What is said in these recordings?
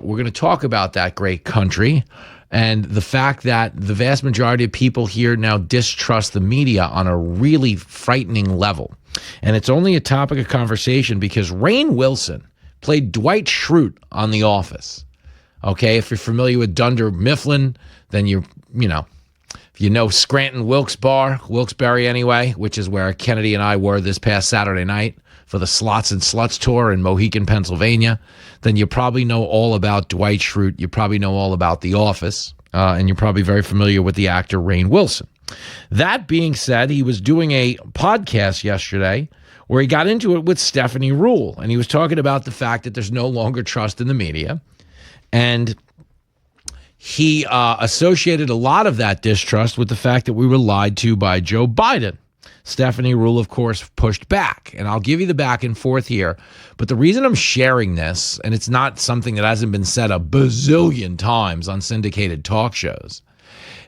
we're going to talk about that great country and the fact that the vast majority of people here now distrust the media on a really frightening level. And it's only a topic of conversation because Rainn Wilson played Dwight Schrute on The Office. Okay, if you're familiar with Dunder Mifflin, then if you know Scranton Wilkes-Barre anyway, which is where Kennedy and I were this past Saturday night for the Slots and Sluts tour in Mohican, Pennsylvania, then you probably know all about Dwight Schrute. You probably know all about The Office, and you're probably very familiar with the actor Rainn Wilson. That being said, he was doing a podcast yesterday where he got into it with Stephanie Ruhle, and he was talking about the fact that there's no longer trust in the media, and he associated a lot of that distrust with the fact that we were lied to by Joe Biden. Stephanie Ruhle, of course, pushed back, and I'll give you the back and forth here. But the reason I'm sharing this, and it's not something that hasn't been said a bazillion times on syndicated talk shows,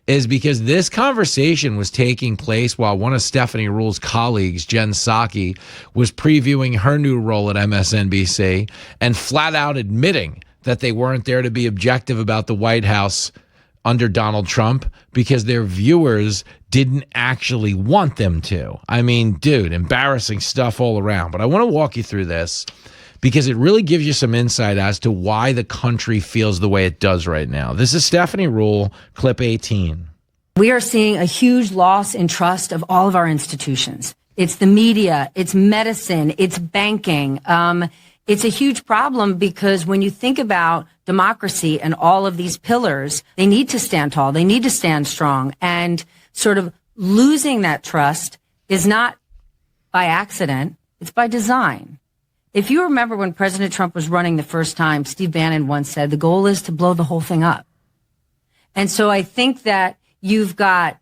is because this conversation was taking place while one of Stephanie Ruhle's colleagues, Jen Psaki, was previewing her new role at MSNBC and flat out admitting that they weren't there to be objective about the White House under Donald Trump because their viewers didn't actually want them to. I mean, dude, embarrassing stuff all around. But I want to walk you through this because it really gives you some insight as to why the country feels the way it does right now. This is Stephanie Ruhle, clip 18. We are seeing a huge loss in trust of all of our institutions. It's the media, it's medicine, it's banking. It's a huge problem because when you think about democracy and all of these pillars, they need to stand tall. They need to stand strong. And sort of losing that trust is not by accident. It's by design. If you remember when President Trump was running the first time, Steve Bannon once said, the goal is to blow the whole thing up. And so I think that you've got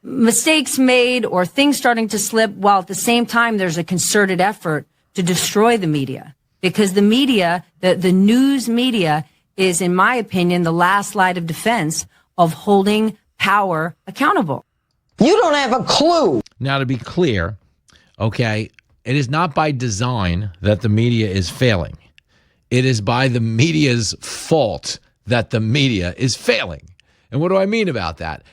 mistakes made or things starting to slip while at the same time there's a concerted effort to destroy the media. Because the media, the news media is, in my opinion, the last line of defense of holding power accountable. You don't have a clue. Now, to be clear, okay, it is not by design that the media is failing. It is by the media's fault that the media is failing. And what do I mean about that?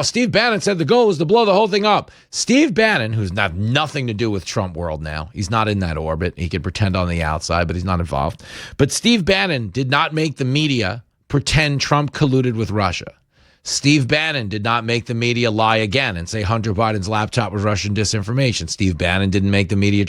Steve Bannon said the goal is to blow the whole thing up. Steve Bannon, who's not nothing to do with Trump world now, he's not in that orbit. He could pretend on the outside, but he's not involved. But Steve Bannon did not make the media pretend Trump colluded with Russia. Steve Bannon did not make the media lie again and say Hunter Biden's laptop was Russian disinformation. Steve Bannon didn't make the media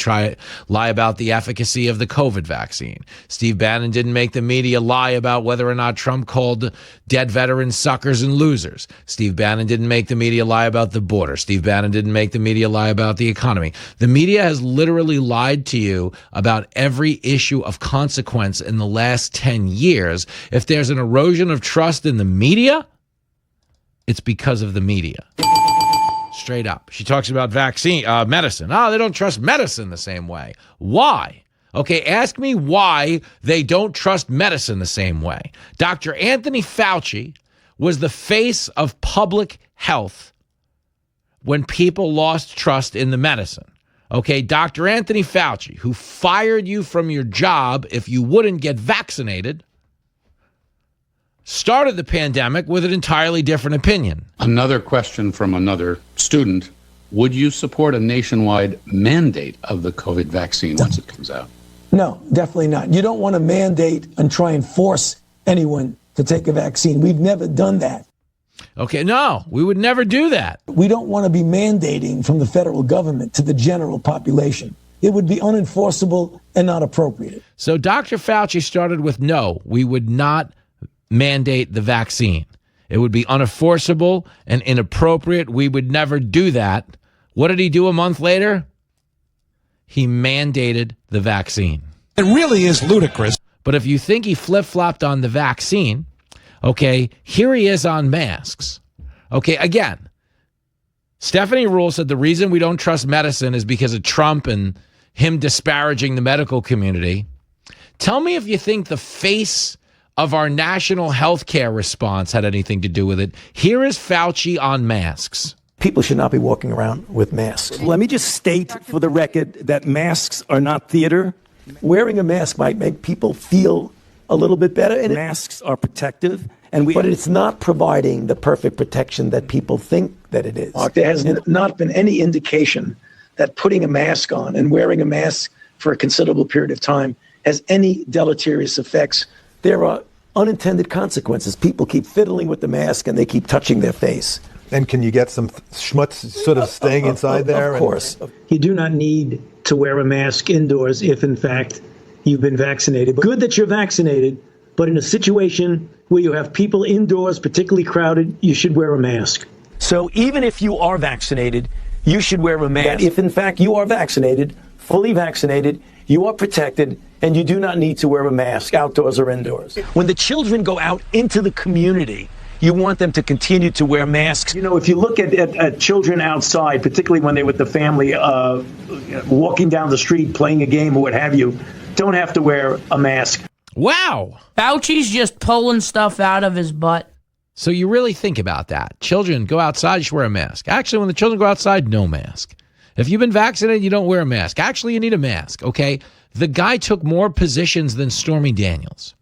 lie about the efficacy of the COVID vaccine. Steve Bannon didn't make the media lie about whether or not Trump called dead veterans suckers and losers. Steve Bannon didn't make the media lie about the border. Steve Bannon didn't make the media lie about the economy. The media has literally lied to you about every issue of consequence in the last 10 years. If there's an erosion of trust in the media, it's because of the media. Straight up. She talks about medicine. They don't trust medicine the same way. Why? Okay, ask me why they don't trust medicine the same way. Dr. Anthony Fouchy was the face of public health when people lost trust in the medicine. Okay, Dr. Anthony Fauci, who fired you from your job if you wouldn't get vaccinated, started the pandemic with an entirely different opinion. Another question from another student. Would you support a nationwide mandate of the COVID vaccine once it comes out? No, definitely not. You don't want to mandate and try and force anyone to take a vaccine. We've never done that. Okay, no, we would never do that. We don't want to be mandating from the federal government to the general population. It would be unenforceable and not appropriate. So Dr. Fauci started with no, we would not mandate the vaccine. It would be unenforceable and inappropriate. We would never do that. What did he do a month later? He mandated the vaccine. It really is ludicrous. But if you think he flip-flopped on the vaccine, okay, here he is on masks. Okay, again, Stephanie Ruhle said the reason we don't trust medicine is because of Trump and him disparaging the medical community. Tell me if you think the face of our national health care response had anything to do with it. Here is Fauci on masks. People should not be walking around with masks. Let me just state for the record that masks are not theater. Wearing a mask might make people feel a little bit better. And masks are protective, but it's not providing the perfect protection that people think that it is. Mark, there has not been any indication that putting a mask on and wearing a mask for a considerable period of time has any deleterious effects. There are unintended consequences. People keep fiddling with the mask and they keep touching their face. And can you get some schmutz sort of staying inside there? Of course. You do not need to wear a mask indoors if, in fact, you've been vaccinated. Good that you're vaccinated, but in a situation where you have people indoors, particularly crowded, you should wear a mask. So even if you are vaccinated, you should wear a mask. If, in fact, you are vaccinated, fully vaccinated, you are protected, and you do not need to wear a mask outdoors or indoors. When the children go out into the community, you want them to continue to wear masks. You know, if you look at children outside, particularly when they're with the family, walking down the street, playing a game or what have you, don't have to wear a mask. Wow. Fauci's just pulling stuff out of his butt. So you really think about that. Children go outside, you should wear a mask. Actually, when the children go outside, no mask. If you've been vaccinated, you don't wear a mask. Actually, you need a mask, okay? The guy took more positions than Stormy Daniels.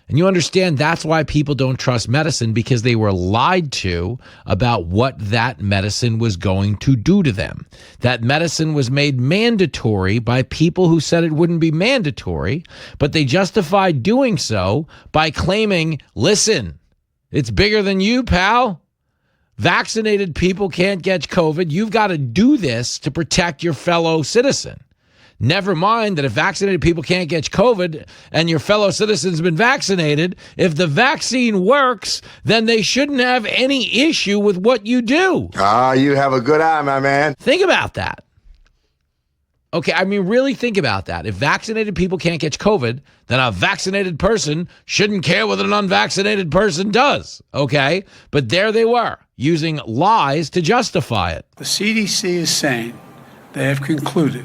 And you understand that's why people don't trust medicine, because they were lied to about what that medicine was going to do to them. That medicine was made mandatory by people who said it wouldn't be mandatory, but they justified doing so by claiming, listen, it's bigger than you, pal. Vaccinated people can't get COVID. You've got to do this to protect your fellow citizen. Never mind that if vaccinated people can't get COVID and your fellow citizen's been vaccinated, if the vaccine works, then they shouldn't have any issue with what you do. You have a good eye, my man. Think about that. Okay, I mean, really think about that. If vaccinated people can't catch COVID, then a vaccinated person shouldn't care what an unvaccinated person does, okay? But there they were, using lies to justify it. The CDC is saying they have concluded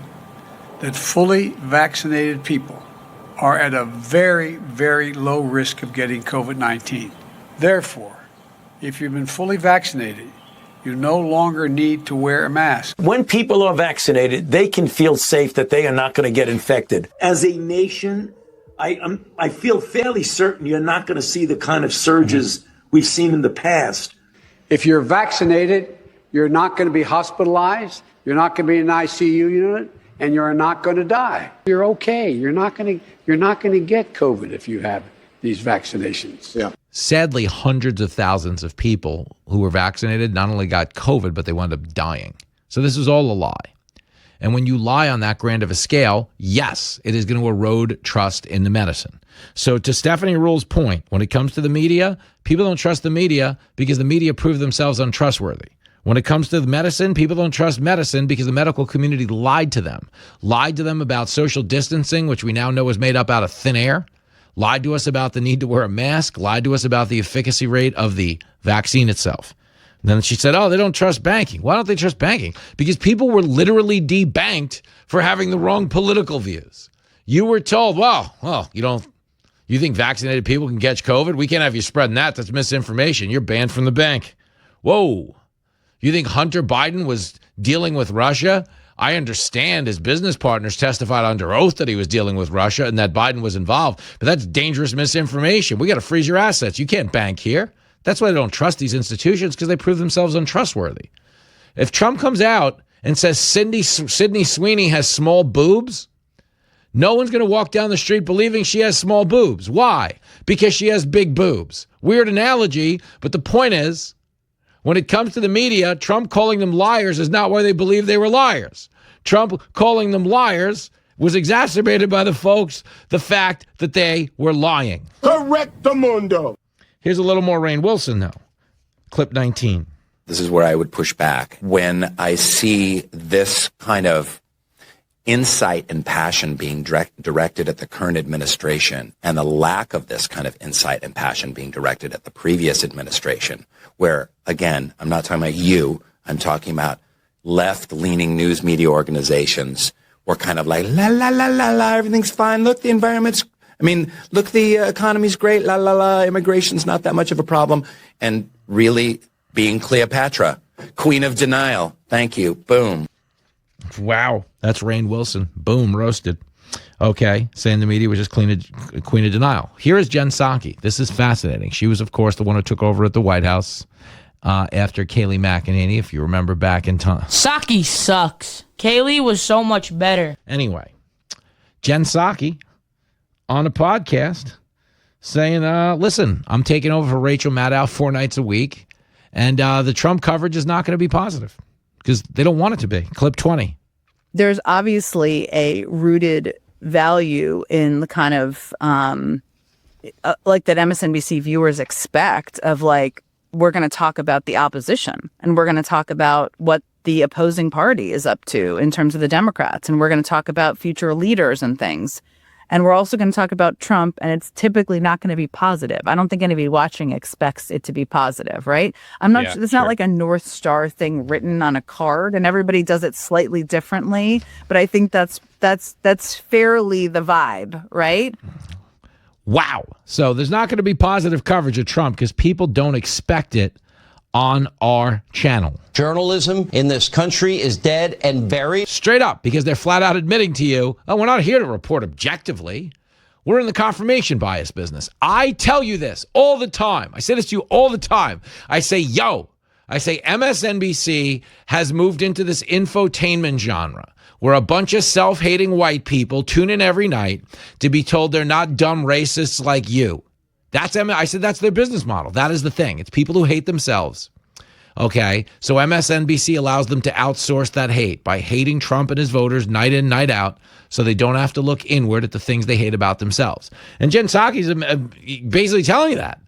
that fully vaccinated people are at a very, very low risk of getting COVID-19. Therefore, if you've been fully vaccinated, you no longer need to wear a mask. When people are vaccinated, they can feel safe that they are not going to get infected. As a nation, I feel fairly certain you're not going to see the kind of surges we've seen in the past. If you're vaccinated, you're not going to be hospitalized, you're not going to be in an ICU unit, and you're not going to die. You're okay. You're not going to get COVID if you have these vaccinations. Yeah. Sadly, hundreds of thousands of people who were vaccinated not only got COVID, but they wound up dying. So this is all a lie. And when you lie on that grand of a scale, yes, it is going to erode trust in the medicine. So to Stephanie Rule's point, when it comes to the media, people don't trust the media because the media prove themselves untrustworthy. When it comes to the medicine, people don't trust medicine because the medical community lied to them about social distancing, which we now know is made up out of thin air, lied to us about the need to wear a mask, lied to us about the efficacy rate of the vaccine itself. And then she said, oh, they don't trust banking. Why don't they trust banking? Because people were literally debanked for having the wrong political views. You were told, well, you think vaccinated people can catch COVID? We can't have you spreading that. That's misinformation. You're banned from the bank. Whoa. You think Hunter Biden was dealing with Russia? I understand his business partners testified under oath that he was dealing with Russia and that Biden was involved, but that's dangerous misinformation. We got to freeze your assets. You can't bank here. That's why they don't trust these institutions, because they prove themselves untrustworthy. If Trump comes out and says Sydney Sweeney has small boobs, no one's going to walk down the street believing she has small boobs. Why? Because she has big boobs. Weird analogy, but the point is, when it comes to the media, Trump calling them liars is not why they believe they were liars. Trump calling them liars was exacerbated by the fact that they were lying. Correctamundo. Here's a little more Rainn Wilson, though. Clip 19. This is where I would push back. When I see this kind of insight and passion being directed at the current administration, and the lack of this kind of insight and passion being directed at the previous administration, where, again, I'm not talking about you, I'm talking about left-leaning news media organizations were kind of like, la, la, la, la, la, everything's fine, look, the economy's great, la, la, la, immigration's not that much of a problem, and really being Cleopatra, queen of denial, thank you, boom. Wow, that's Rainn Wilson. Boom, roasted. Okay, saying the media was just queen of denial. Here is Jen Psaki. This is fascinating. She was, of course, the one who took over at the White House after Kayleigh McEnany, if you remember back in time. Saki sucks. Kayleigh was so much better. Anyway, Jen Psaki on a podcast saying, listen, I'm taking over for Rachel Maddow 4 nights a week, and the Trump coverage is not going to be positive because they don't want it to be. Clip 20. There's obviously a rooted value in the kind of like that MSNBC viewers expect of like, we're going to talk about the opposition and we're going to talk about what the opposing party is up to in terms of the Democrats. And we're going to talk about future leaders and things. And we're also going to talk about Trump, and it's typically not going to be positive. I don't think anybody watching expects it to be positive, right? I'm not sure. It's not like a North Star thing written on a card, and everybody does it slightly differently. But I think that's fairly the vibe, right? Wow. So there's not going to be positive coverage of Trump because people don't expect it on our channel. Journalism in this country is dead and buried. Straight up, because they're flat out admitting to you, oh, we're not here to report objectively. We're in the confirmation bias business. I tell you this all the time. I say this to you all the time. I say MSNBC has moved into this infotainment genre where a bunch of self-hating white people tune in every night to be told they're not dumb racists like you. I said that's their business model. That is the thing. It's people who hate themselves. Okay, so MSNBC allows them to outsource that hate by hating Trump and his voters night in, night out, so they don't have to look inward at the things they hate about themselves. And Jen Psaki's basically telling you that.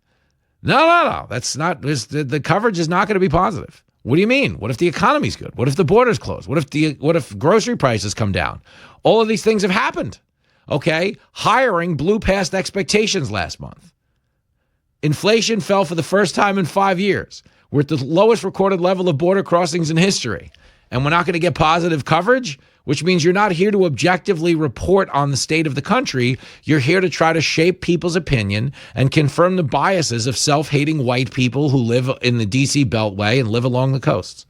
No. That's not. The coverage is not going to be positive. What do you mean? What if the economy's good? What if the border's closed? What if grocery prices come down? All of these things have happened. Okay, hiring blew past expectations last month. Inflation fell for the first time in 5 years. We're at the lowest recorded level of border crossings in history. And we're not going to get positive coverage, which means you're not here to objectively report on the state of the country. You're here to try to shape people's opinion and confirm the biases of self-hating white people who live in the D.C. Beltway and live along the coasts.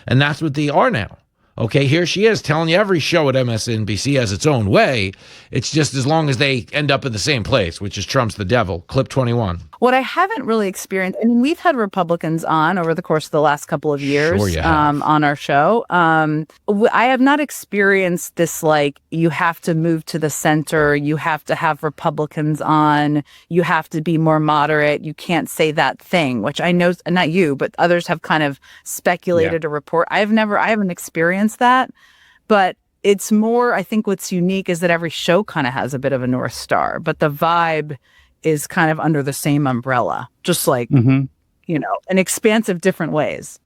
And that's what they are now. Okay, here she is telling you every show at MSNBC has its own way. It's just as long as they end up in the same place, which is Trump's the devil. Clip 21. What I haven't really experienced, I mean, we've had Republicans on over the course of the last couple of years on our show. I have not experienced this, like, you have to move to the center, you have to have Republicans on, you have to be more moderate, you can't say that thing, which I know, not you, but others have kind of speculated a report. I haven't experienced that, but it's more, I think what's unique is that every show kind of has a bit of a North Star, but the vibe is kind of under the same umbrella, just like, in expansive different ways.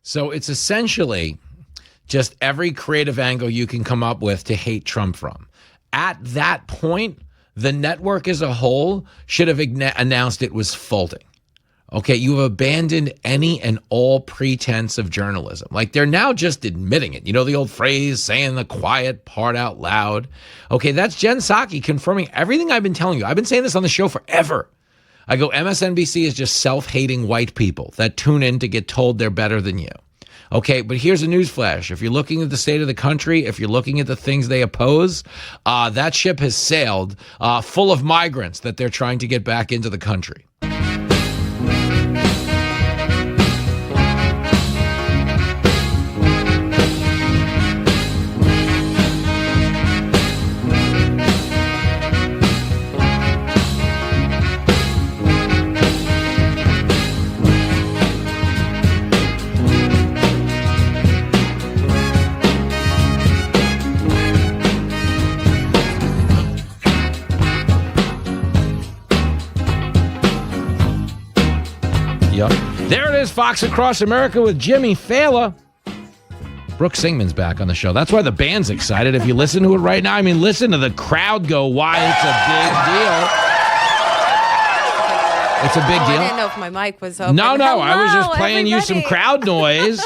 So it's essentially just every creative angle you can come up with to hate Trump from. At that point, the network as a whole should have announced it was folding. Okay, you have abandoned any and all pretense of journalism. Like, they're now just admitting it. You know the old phrase, saying the quiet part out loud? Okay, that's Jen Psaki confirming everything I've been telling you. I've been saying this on the show forever. I go, MSNBC is just self-hating white people that tune in to get told they're better than you. Okay, but here's a newsflash. If you're looking at the state of the country, if you're looking at the things they oppose, that ship has sailed full of migrants that they're trying to get back into the country. There it is, Fox Across America with Jimmy Failla. Brooke Singman's back on the show. That's why the band's excited. If you listen to it right now, I mean, listen to the crowd go, why it's a big deal. It's a big deal. I didn't know if my mic was open. No, Hello, I was just playing you some crowd noise.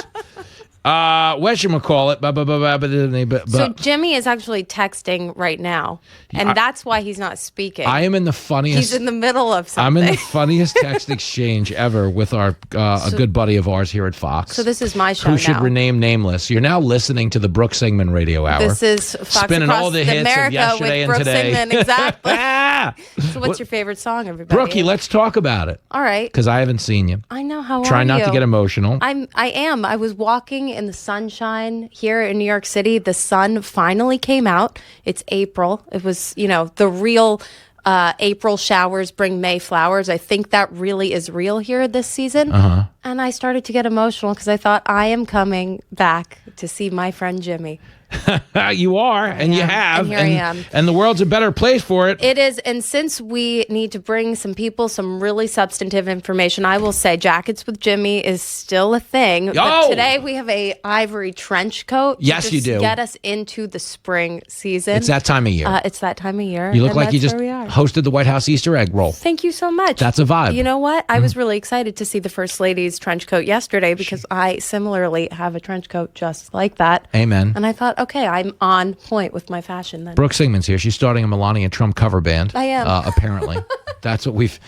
Whatchamacallit. So Jimmy is actually texting right now, and that's why he's not speaking. I am in the funniest. He's in the middle of something. I'm in the funniest text exchange ever with a good buddy of ours here at Fox. So this is my show who should now. rename nameless. You're now listening to the Brooke Singman Radio Hour. This is Fox spinning Across all the hits America of yesterday with and Brooke today. Singman, exactly. So what's your favorite song, everybody? Brookie, let's talk about it. All right. Because I haven't seen you. I know. How Try are not you? to get emotional. I am. I was walking in the sunshine here in New York City. The sun finally came out. It's April. It was, the real April showers bring May flowers. I think that really is real here this season. And I started to get emotional because I thought I am coming back to see my friend Jimmy. You are, and you have. And here I am. And the world's a better place for it. It is. And since we need to bring some people some really substantive information, I will say Jackets with Jimmy is still a thing. But today we have a ivory trench coat. Yes, to you do. Get us into the spring season. It's that time of year. It's that time of year. You look and like you that's just where we are. hosted the White House Easter egg roll. Thank you so much. That's a vibe. You know what? I was really excited to see the First Lady's trench coat yesterday because I similarly have a trench coat just like that. Amen. And I thought, okay, I'm on point with my fashion then. Brooke Singman's here. She's starting a Melania Trump cover band. I am. Apparently. That's what we've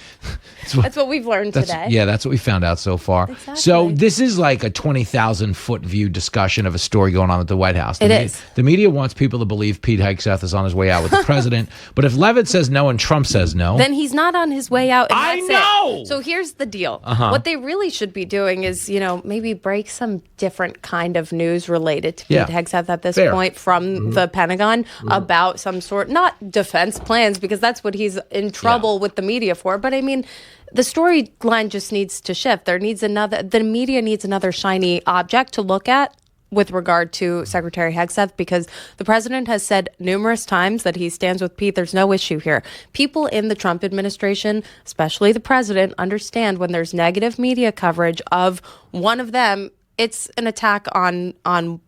learned today. Yeah, that's what we found out so far. Exactly. So this is like a 20,000-foot view discussion of a story going on at the White House. It is. The media wants people to believe Pete Hexath is on his way out with the president. But if Levitt says no and Trump says no, then he's not on his way out. And I that's know. It. So here's the deal. Uh-huh. What they really should be doing is, maybe break some different kind of news related to Pete Hexath at this point from the Pentagon about some sort, not defense plans, because that's what he's in trouble with the media for. But I mean, the storyline just needs to shift. The media needs another shiny object to look at with regard to Secretary Hexath, because the president has said numerous times that he stands with Pete. There's no issue here. People in the Trump administration, especially the president, understand when there's negative media coverage of one of them, it's an attack on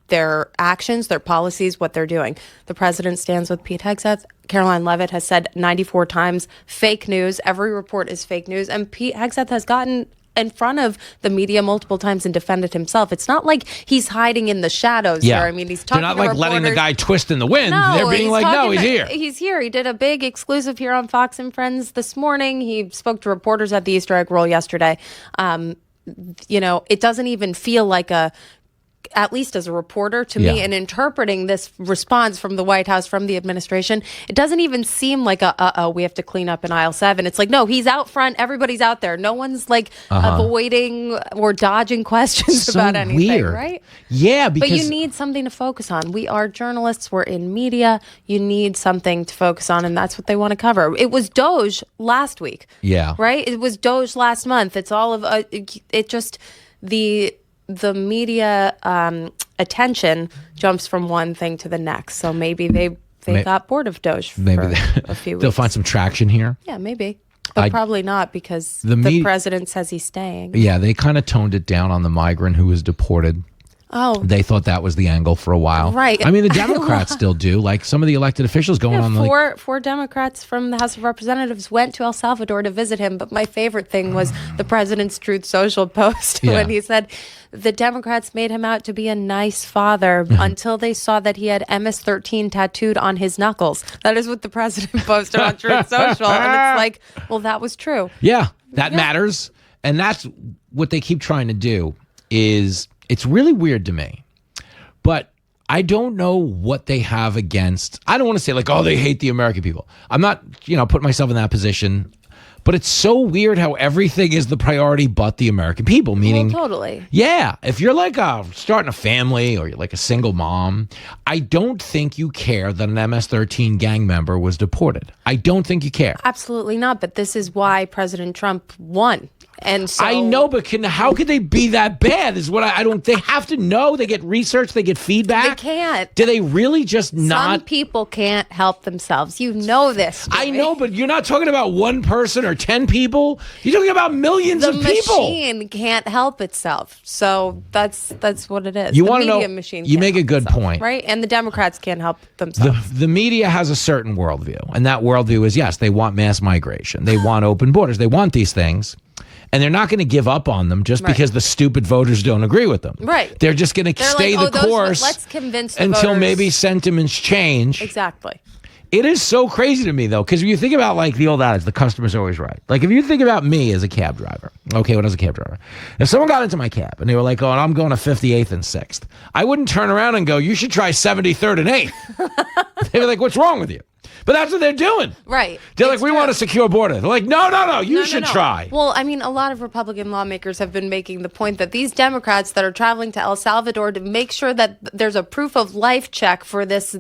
their actions, their policies, what they're doing. The president stands with Pete Hexath. Caroline Levitt has said 94 times, fake news. Every report is fake news. And Pete Hexath has gotten in front of the media multiple times and defended himself. It's not like he's hiding in the shadows here. I mean, he's talking to They're not like letting the guy twist in the wind. No, They're being like, no, he's here. He's here. He did a big exclusive here on Fox and Friends this morning. He spoke to reporters at the Easter egg roll yesterday. It doesn't even feel like at least as a reporter to me, and interpreting this response from the White House, from the administration, it doesn't even seem like we have to clean up in aisle 7. It's like, no, he's out front. Everybody's out there. No one's like avoiding or dodging questions about anything, weird. right? Yeah, because... But you need something to focus on. We are journalists. We're in media. You need something to focus on, and that's what they want to cover. It was Doge last week. Yeah. Right? It was Doge last month. It's all of the media attention jumps from one thing to the next. So maybe they got bored of Doge for a few weeks. They'll find some traction here. Yeah, maybe. But probably not, because the president says he's staying. Yeah, they kind of toned it down on the migrant who was deported. Oh. They thought that was the angle for a while. Right. I mean, the Democrats still do. Like some of the elected officials going on. Four Democrats from the House of Representatives went to El Salvador to visit him. But my favorite thing was the president's Truth Social post when he said the Democrats made him out to be a nice father until they saw that he had MS-13 tattooed on his knuckles. That is what the president posted on Truth Social. And it's like, well, that was true. Yeah, that matters. And that's what they keep trying to do is... It's really weird to me, but I don't know what they have against. I don't want to say like, oh, they hate the American people. I'm not, putting myself in that position, but it's so weird how everything is the priority but the American people, meaning. Well, totally. Yeah. If you're like starting a family or you're like a single mom, I don't think you care that an MS-13 gang member was deported. I don't think you care. Absolutely not. But this is why President Trump won. And so I know, but how could they be that bad? Is what I don't. They have to know. They get research. They get feedback. They can't. Do they really just not? Some people can't help themselves. You know this. I know, but you're not talking about one person or 10 people. You're talking about millions of people. The machine can't help itself. So that's what it is. You want to know? Machine you make a good point, right? And the Democrats can't help themselves. The media has a certain worldview, and that worldview is yes, they want mass migration, they want open borders, they want these things. And they're not going to give up on them just because the stupid voters don't agree with them. Right. They're just going to stay the course let's convince the until voters. maybe sentiments change. Exactly. It is so crazy to me, though, because if you think about like the old adage, the customer's always right. Like if you think about me as a cab driver, when I was a cab driver, if someone got into my cab and they were like, I'm going to 58th and 6th, I wouldn't turn around and go, you should try 73rd and 8th. They'd be like, what's wrong with you? But that's what they're doing. Right. They're like, we want a secure border. They're like, no, you should try. Well, I mean, a lot of Republican lawmakers have been making the point that these Democrats that are traveling to El Salvador to make sure that there's a proof of life check for this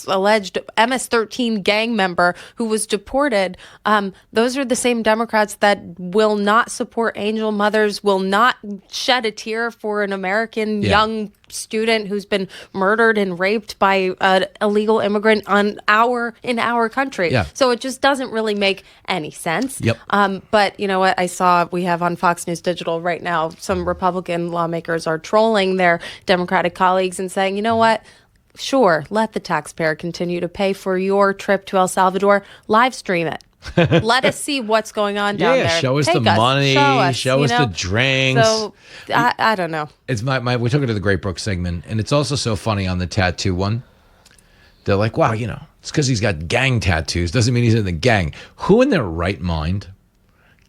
alleged MS-13 gang member who was deported, those are the same Democrats that will not support angel mothers, will not shed a tear for an American young student who's been murdered and raped by an illegal immigrant in our country. Yeah. So it just doesn't really make any sense. Yep. But you know what? We have on Fox News Digital right now, some Republican lawmakers are trolling their Democratic colleagues and saying, you know what? Sure, let the taxpayer continue to pay for your trip to El Salvador. Live stream it. Let us see what's going on down there. Show us Take the money. Show us know? the drinks. So I don't know. It's we took it to the Great Brooks segment, and it's also so funny on the tattoo one. They're like, wow, it's because he's got gang tattoos. Doesn't mean he's in the gang. Who in their right mind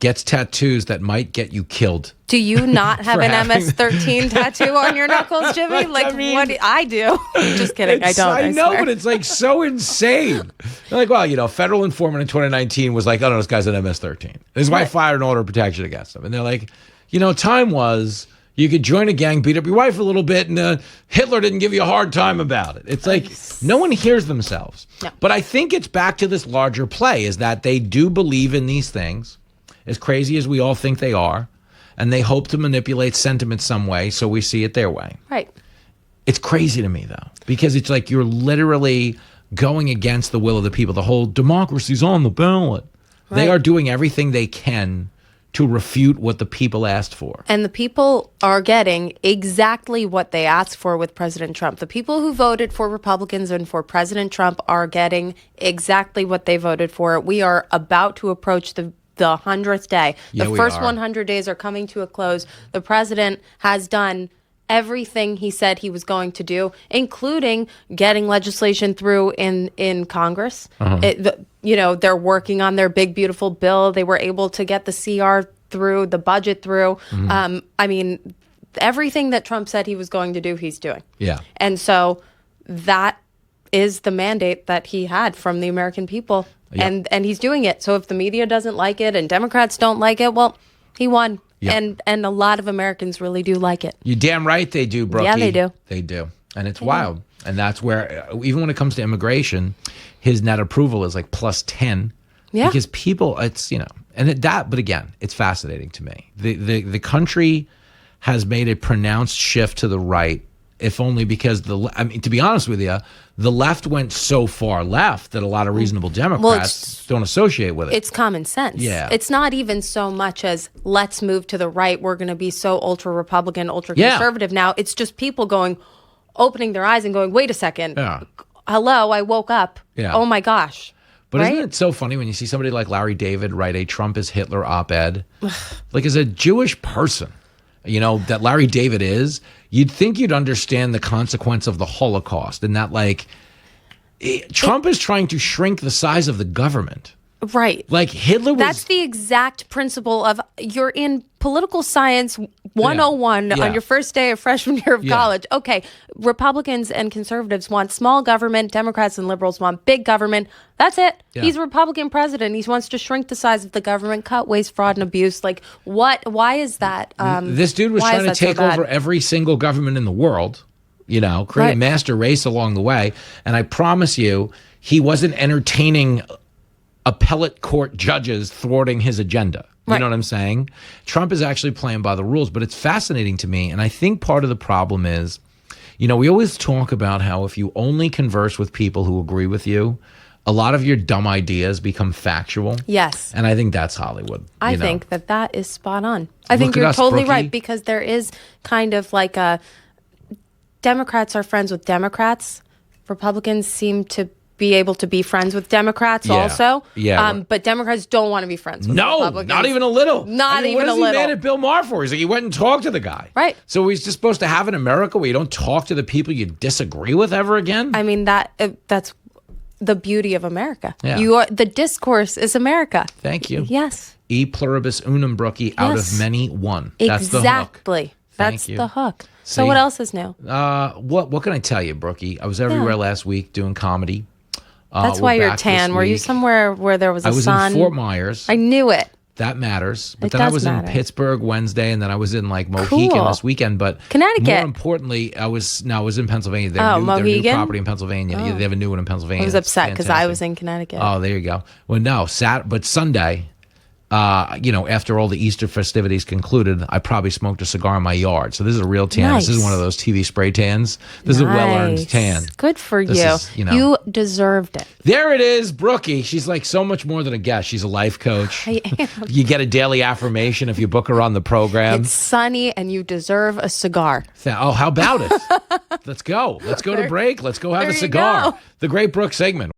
gets tattoos that might get you killed? Do you not have an MS-13 tattoo on your knuckles, Jimmy? Like, what I do? Just kidding. I don't. I know, but it's like so insane. They're like, well, federal informant in 2019 was like, oh no, this guy's an MS-13. This is why I fired an order of protection against him. And they're like, time was you could join a gang, beat up your wife a little bit, and Hitler didn't give you a hard time about it. It's like no one hears themselves. No. But I think it's back to this larger play, is that they do believe in these things, as crazy as we all think they are, and they hope to manipulate sentiment some way so we see it their way. Right. It's crazy to me, though, because it's like you're literally going against the will of the people. The whole democracy's on the ballot. Right. They are doing everything they can to refute what the people asked for. And the people are getting exactly what they asked for with President Trump. The people who voted for Republicans and for President Trump are getting exactly what they voted for. We are about to approach the 100th day. The first 100 days are coming to a close. The president has done everything he said he was going to do, including getting legislation through in Congress. They're working on their big, beautiful bill. They were able to get the CR through, the budget through. I mean, everything that Trump said he was going to do, he's doing. Yeah. And so that is the mandate that he had from the American people. Yep. And he's doing it. So if the media doesn't like it and Democrats don't like it, well, he won. Yep. And a lot of Americans really do like it. You're damn right they do, Brookie. Yeah, they do. They do. And it's wild. And that's where, even when it comes to immigration, his net approval is like plus 10. Yeah. Because people, but again, it's fascinating to me. The country has made a pronounced shift to the right, if only because to be honest with you, the left went so far left that a lot of reasonable Democrats don't associate with it. It's common sense. Yeah. It's not even so much as let's move to the right. We're going to be so ultra Republican, ultra conservative now. It's just people opening their eyes and going, wait a second. Yeah. Hello, I woke up. Yeah. Oh my gosh. But isn't it so funny when you see somebody like Larry David write a Trump is Hitler op-ed? Like, as a Jewish person, that Larry David is, you'd think you'd understand the consequence of the Holocaust, and that, Trump is trying to shrink the size of the government. Right. Like Hitler was... That's the exact principle of, you're in political science 101 on your first day of freshman year of college. Okay, Republicans and conservatives want small government, Democrats and liberals want big government. That's it. Yeah. He's a Republican president. He wants to shrink the size of the government, cut waste, fraud, and abuse. Like, what? Why is that? This dude was trying to take over every single government in the world, create a master race along the way. And I promise you, he wasn't entertaining appellate court judges thwarting his agenda. You know what I'm saying? Trump is actually playing by the rules, but it's fascinating to me. And I think part of the problem is, we always talk about how if you only converse with people who agree with you, a lot of your dumb ideas become factual. Yes. And I think that's Hollywood. I think that is spot on. I think you're totally right, because there is kind of like Democrats are friends with Democrats. Republicans seem to be able to be friends with Democrats also. Yeah. But Democrats don't want to be friends with Republicans. Not even a little. Not even a little. What is he mad at Bill Maher for? He's like, he went and talked to the guy. Right. So he's just supposed to have in America where you don't talk to the people you disagree with ever again? I mean, that's the beauty of America. Yeah. The discourse is America. Thank you. Yes. E pluribus unum, Brookie, out of many, one. That's exactly. That's you. the hook. See, so what else is new? What can I tell you, Brookie? I was everywhere last week doing comedy. That's why you're tan. Were you somewhere where there was a sun? I was in Fort Myers. I knew it. That matters. But then I was in Pittsburgh Wednesday, and then I was in like Mohegan this weekend. But Connecticut. More importantly, I was in Pennsylvania. They have their new property in Pennsylvania. Yeah, they have a new one in Pennsylvania. I was upset because I was in Connecticut. Oh, there you go. Well, no, but Sunday, after all the Easter festivities concluded, I probably smoked a cigar in my yard. So this is a real tan. Nice. This is one of those TV spray tans. This is a well-earned tan. Good for you. You deserved it. There it is, Brookie. She's like so much more than a guest. She's a life coach. I am. You get a daily affirmation if you book her on the program. It's sunny and you deserve a cigar. Oh, how about it? Let's go. Let's go to break. Let's go have a cigar. The Great Brooke segment.